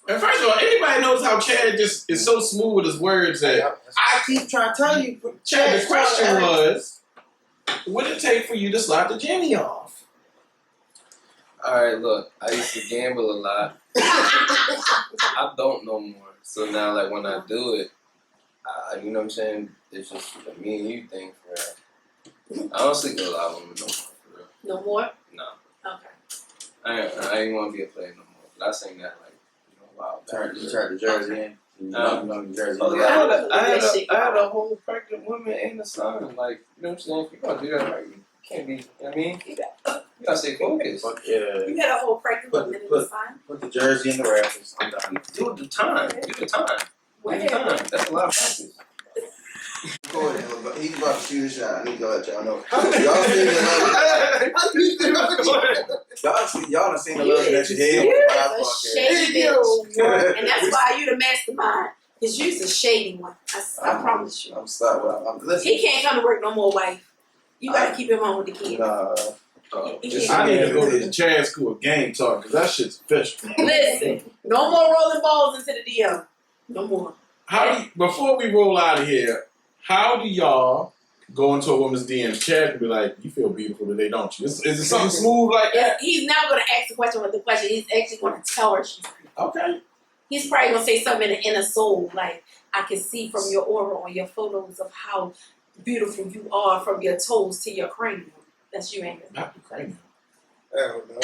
And first of all, anybody knows how Chad just is so smooth with his words that I keep trying to tell you, Chad, the question was, what did it take for you to slide the Jimmy off? Alright, look, I used to gamble a lot. I don't no more. So now, like, when I do it, you know what I'm saying? It's just a me and you thing for real. I don't sleep with a lot of women no more, for real. No more? No. Okay. I ain't want to be a player no more. But I sing that, like, wow. You turned the jersey in. You know the jersey Oh, in. yeah, I had a whole pregnant woman and a son. Like, you know what I'm saying? If you're going to do that right, you can't be, you know what I mean? You got to stay focused. Fuck yeah. You had a whole pregnant woman in the sign? Put the jersey in the rafters. I'm done. Do the time. Do the time. Do the time. That's a lot of practice. Go ahead. He's about to shoot a shot. I need to let y'all know. Y'all seen the love. Y'all done seen the love that you had You're with my a podcast. shady bitch. And that's why you the mastermind. Because you're a shady one. I promise you. I'm sorry. I'm listening. He can't come to work no more, wife. You gotta keep him home with the kids. Nah. He I can't. need to go to the Chad school of game talk because that shit's official. Listen, no more rolling balls into the DM. No more. Before we roll out of here, how do y'all go into a woman's DMs? Chad can be like, "You feel beautiful today, don't you?" Is it something smooth like that? He's not gonna ask the question with the question. He's actually gonna tell her she's pretty. Okay. He's probably gonna say something in the inner soul, like, I can see from your aura on your photos of how beautiful you are from your toes to your cranium. That's you, ain't it? Not the cranium. I don't know.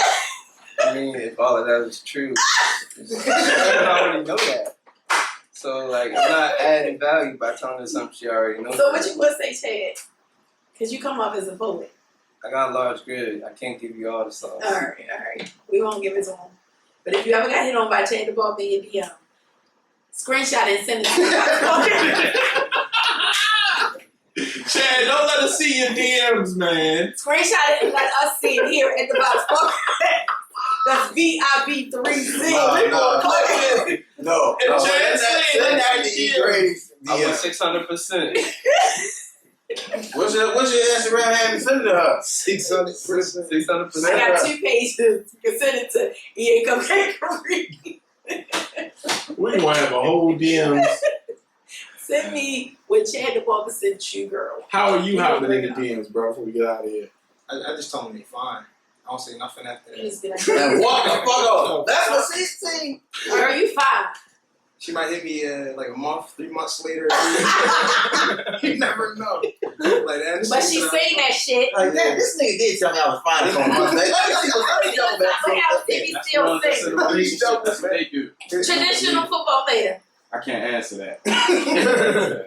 I mean, if all of that is true, I already know that. So, like, I'm not adding value by telling her something she already knows. So what you would say, Chad? Because you come off as a poet. I got a large grid. I can't give you all the sauce. All right. We won't give it to him. But if you ever got hit on by Chad the Ball, then you'd be screenshot and send it to me. Chad, don't let us see your DMs, man. Screenshot it and let us see it here at the box. That's Vib3z. No. And Chad said that I was 600%. What's your Instagram handle? Send it to her. 600%. I got 2 pages. You can send it to EA Cupcake. We gonna have a whole DMs. Send me what Chad the Ball sent you, girl. How are you hopping in the DMs, bro? Before we get out of here. I just told him they fine. I don't say nothing after You that. just be like, Now walk the fuck off. That's what she's saying. girl, you 5. She might hit me like a month, 3 months later. You never know. Like that. But she saying that shit. Like that, this nigga did tell me I was fine on Monday. That's what they do. Traditional football player. I can't answer that.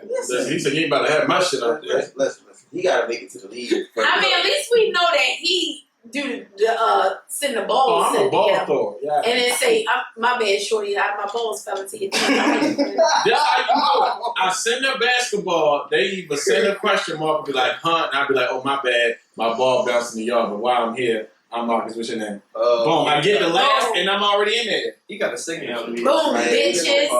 Listen, he said you ain't about to have my shit out there. Listen. He gotta make it to the league. I mean, at least we know that he do the send the balls. I'm a ball thrower. Yeah. And then say, my bad, shorty, my balls fell into your teeth. That's how you know it. I send a basketball, they either send a question mark and be like, Hunt, and I'll be like, oh, my bad, my ball bounced in the yard, but while I'm here, I'm Marcus, what's your name? Boom, I get the laugh, and I'm already in there. He got a signal. Boom, bitches.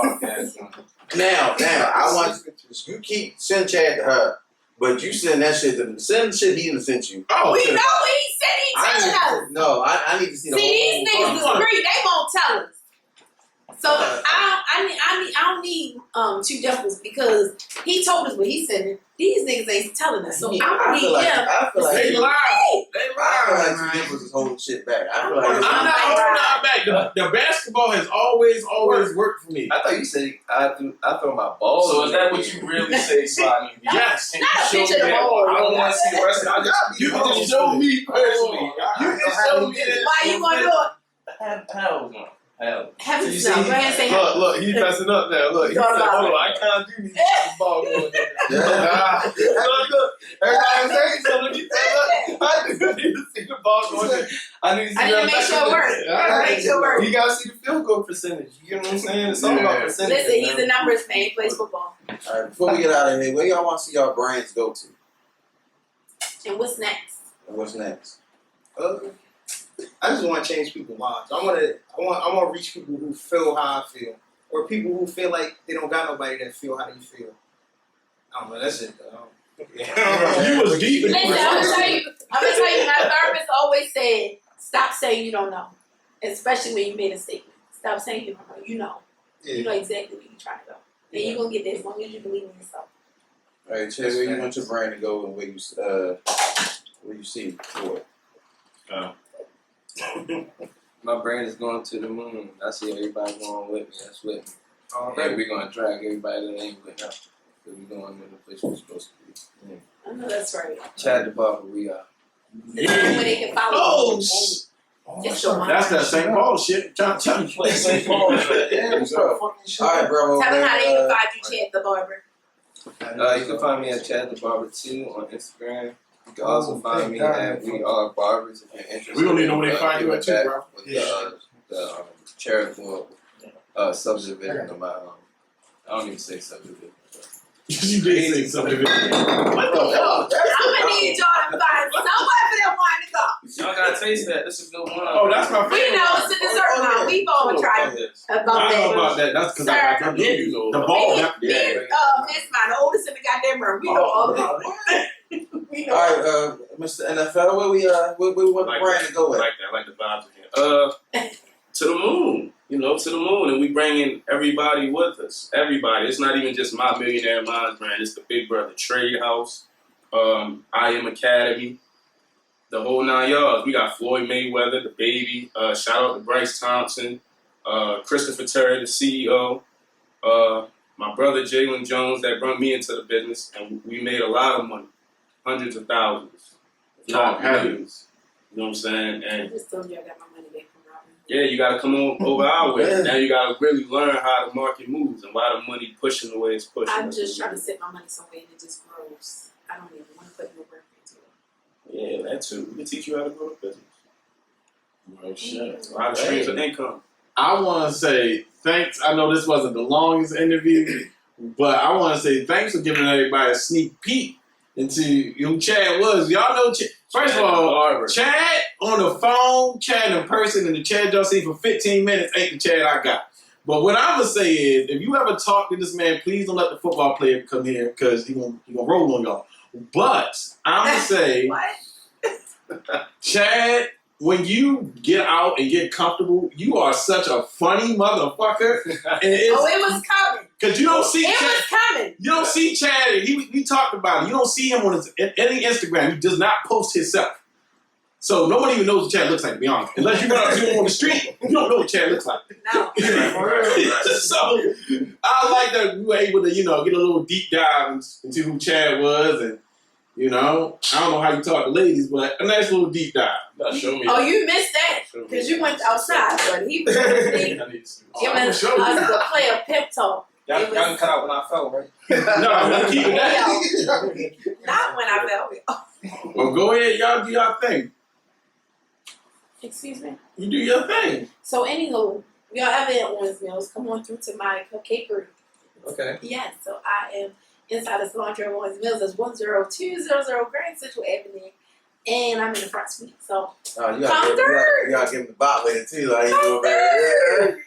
Now, I want you keep send Chad to her, but you send that shit to send shit he done sent you. Oh, We know what he said he telling us. No, I need to see the whole See, these niggas is free. They won't tell us. So I don't need two devils because he told us what he said. These niggas ain't telling us. So I don't need them. I feel like they lie. They I lie. feel like two devils is holding shit back. I feel like I'm not holding nothing back. The basketball has always worked for me. I thought you said I throw my balls. So is that what you really say, Slotty? Yes. Not a picture of the ball. I don't want to see the rest of it. You can just show me personally. You can show me that. Why you gonna do it? Hell no. Hell. Heaven You no. Go ahead and say heaven. Look, he's messing up now. Look, he said, hold on, I can't do these the ball going there. Look, everybody saying something. He said, look, I do need to see the ball going there. I need to see I need to make sure it works. Make sure it works. You gotta see the field goal percentage. You know what I'm saying? It's all about percentage. Listen, he's a numbers man. He plays football. All right, before we get out of here, where y'all want to see y'all brands go to? And what's next? And what's next? I just want to change people's lives. I want to reach people who feel how I feel, or people who feel like they don't got nobody that feel how you feel. I don't know. That's it. You was deep. Listen, I'm gonna tell you. My therapist always said, "Stop saying you don't know," especially when you made a statement. Stop saying you don't know. You know. Yeah. You know exactly where you're trying to go, and you're gonna get there as long as you believe in yourself. All right, Chad, where you want your brand to go and where you see for it? My brand is going to the moon. I see everybody going with me. That's with me. And we're going to drag everybody that ain't with us. Because we're going in the place we're supposed to be. I know that's right. Chad the Barber, we are. Where they can follow. Oh, It's your that's that St. Paul shit. Tell me. St. Paul. Yeah, what's up? All right, bro. Tell them how they can find you, Chad the Barber. You can find me at Chad the Barber 2 on Instagram. You can also find me at We Are Barbers if you're interested. We don't need to know where they find you at too, bro. With the charitable subdivision of my I don't even say subdivision. You did say something. What the hell? I'm gonna need y'all to find somewhere for them wine to go. Y'all gotta taste that. This is a good one. Oh, that's my favorite. We know it's a dessert wine. We've all tried about I know that. about that. That's because I give you the ball. Miss mine, the oldest in the goddamn room. We know all of it. We know. All right, Mr. NFL, where we want the brand to go with? I like the vibes again. To the moon. You know, to the moon, and we bringing everybody with us. Everybody. It's not even just my Millionaire Minds brand. It's the Big Brother Trade House, I Am Academy, the whole 9 yards. We got Floyd Mayweather, the baby. Shout out to Bryce Thompson, Christopher Terry, the CEO. My brother Jalen Jones that brought me into the business, and we made a lot of money, hundreds of thousands, if not millions. You know what I'm saying? And I just told you I got my money back from Robin. yeah, you got to come on over our way. Now you got to really learn how the market moves and why the money pushing the way it's pushing. I'm just trying to set my money somewhere and it just grows. I don't even want to put no work into it. Yeah, that too. We can teach you how to grow a business. Oh, shit. A lot of streams of income. I want to say thanks. I know this wasn't the longest interview, but I want to say thanks for giving everybody a sneak peek into who Chad was. Y'all know Chad. First of all, Barber. Chad on the phone, Chad in person, and the Chad y'all see for 15 minutes ain't the Chad I got. But what I'm going to say is, if you ever talk to this man, please don't let the football player come here because he gonna roll on y'all. But I'm going to say, What? Chad, when you get out and get comfortable, you are such a funny motherfucker. And It was coming. because you don't see It Chad. was coming. You don't see Chad. We talked about it. You don't see him on any Instagram. He does not post himself. So nobody even knows what Chad looks like, to be honest. Unless you run up to him on the street, you don't know what Chad looks like. No. So I like that we were able to, get a little deep dive into who Chad was, and I don't know how you talk to ladies, but a nice little deep dive. Show me. Oh, you missed that because you went outside, but he was giving us to play a pep talk. Y'all can cut out when I fell, right? No, I'm gonna keep it that. Not when I fell. Well, go ahead, y'all do y'all thing. Excuse me. You do your thing. So, anywho, if y'all ever at Owens Mills, come on through to my cupcakery. Okay. Yes, so I am inside the cilantro at Owens Mills. It's 10200 Grand Central Avenue. And I'm in the front suite, so You come through. You gotta give him the bot with it too. Like, Come through.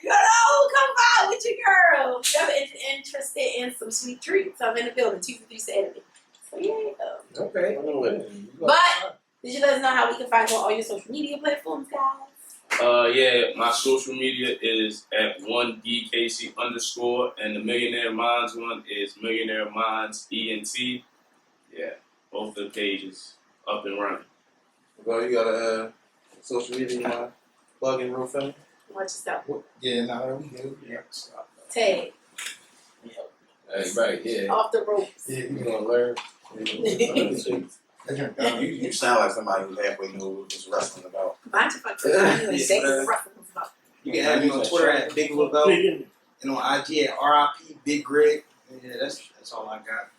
Come by with your girl. If you're interested in some sweet treats, I'm in the building, 253 Saturday. So yeah. Okay. But did you let us know how we can find you on all your social media platforms, guys? Yeah, my social media is at 1DCasey_, and the Millionaire Minds one is Millionaire Minds ENT. Yeah, both the pages up and running. Well, you got a social media you want to plug in real fast? Watch yourself. Yeah, nah, we good. Yeah. Tag. Hey, right, yeah. Off the ropes. Yeah, You gonna learn? You sound like somebody who halfway knew what this wrestling about. Mind your fucking business. They can wrestle with stuff. You can have me on Twitter at Big Lavelle and on IG at RIP Big Greg. Yeah, that's all I got.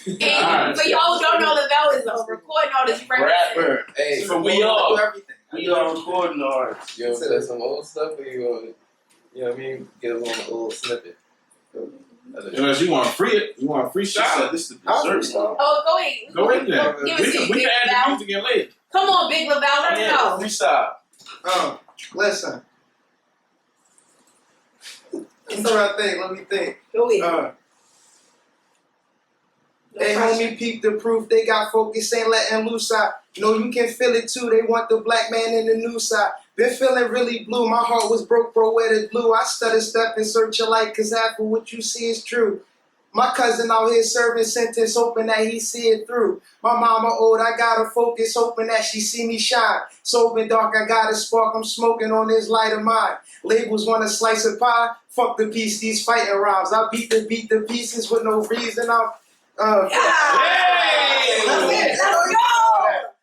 And for y'all who don't know, Lavelle is a recording artist. Rapper. Hey, So we all. do everything. We are recording artists. You want to play some old stuff, or you want to, get a little snippet? Unless you want to free it, you want to freestyle. This is the I'll dessert. freestyle. Oh, go ahead. Go in there. Give it to you, We Big can add the Lavelle. music in later. Come on, Big Lavelle. Let's Yeah, go. freestyle. Listen. That's what I think. Let me think. Go ahead. No Hey, pressure. homie, peep the proof. They got focus, ain't letting loose out. No, you can feel it too. They want the black man in the new side. Been feeling really blue. My heart was broke, bro, where it blue. I stutter step and search your light, cause half of what you see is true. My cousin out here serving sentence, hoping that he see it through. My mama old, I gotta focus, hoping that she see me shine. Sober dark, I got a spark, I'm smoking on this light of mine. Labels want a slice of pie, fuck the piece, these fighting rhymes. I beat the pieces with no reason, Hey! Let's go!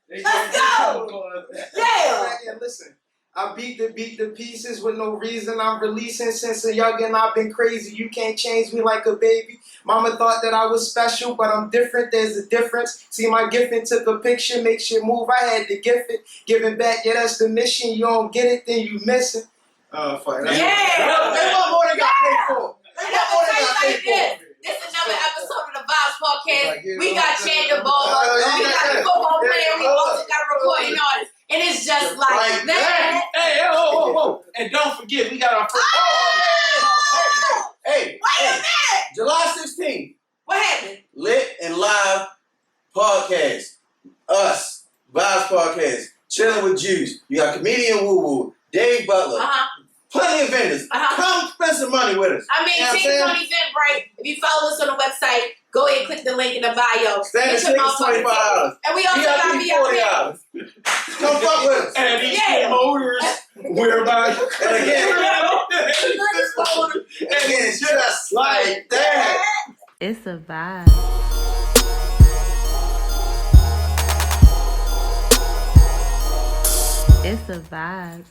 Let's go! Yeah! And listen, I beat the pieces with no reason. I'm releasing since a youngin'. I've been crazy. You can't change me like a baby. Mama thought that I was special, but I'm different. There's a difference. See, my gifting took a picture, makes you move. I had to gift it, giving back. Yeah, that's the mission. You don't get it, then you miss it. Fuck. Yeah! They want more than got paid for. They want more than got paid for. This is another episode of the Vibes Podcast. We got Chad the Baller, we got the football player, we also got a recording artist. And it's just like that. Hey, whoa. And don't forget, we got our first. Hey, Wait a minute! July 16th, What happened? Lit and Live Podcast. Us, Vibes Podcast, chilling with Juice. You got comedian Woo Woo, Dave Butler, plenty of vendors. Come spend some money with us. I mean, You know what I'm tickets saying? on Eventbrite. If you follow us on the website, go ahead and click the link in the bio. Standard Get your tickets motherfucking $25. tickets. And we also got VIP VIP. $40. Come fuck with us. And these Yeah. motors, whereby. And again, it's just like that. It's a vibe. It's a vibe.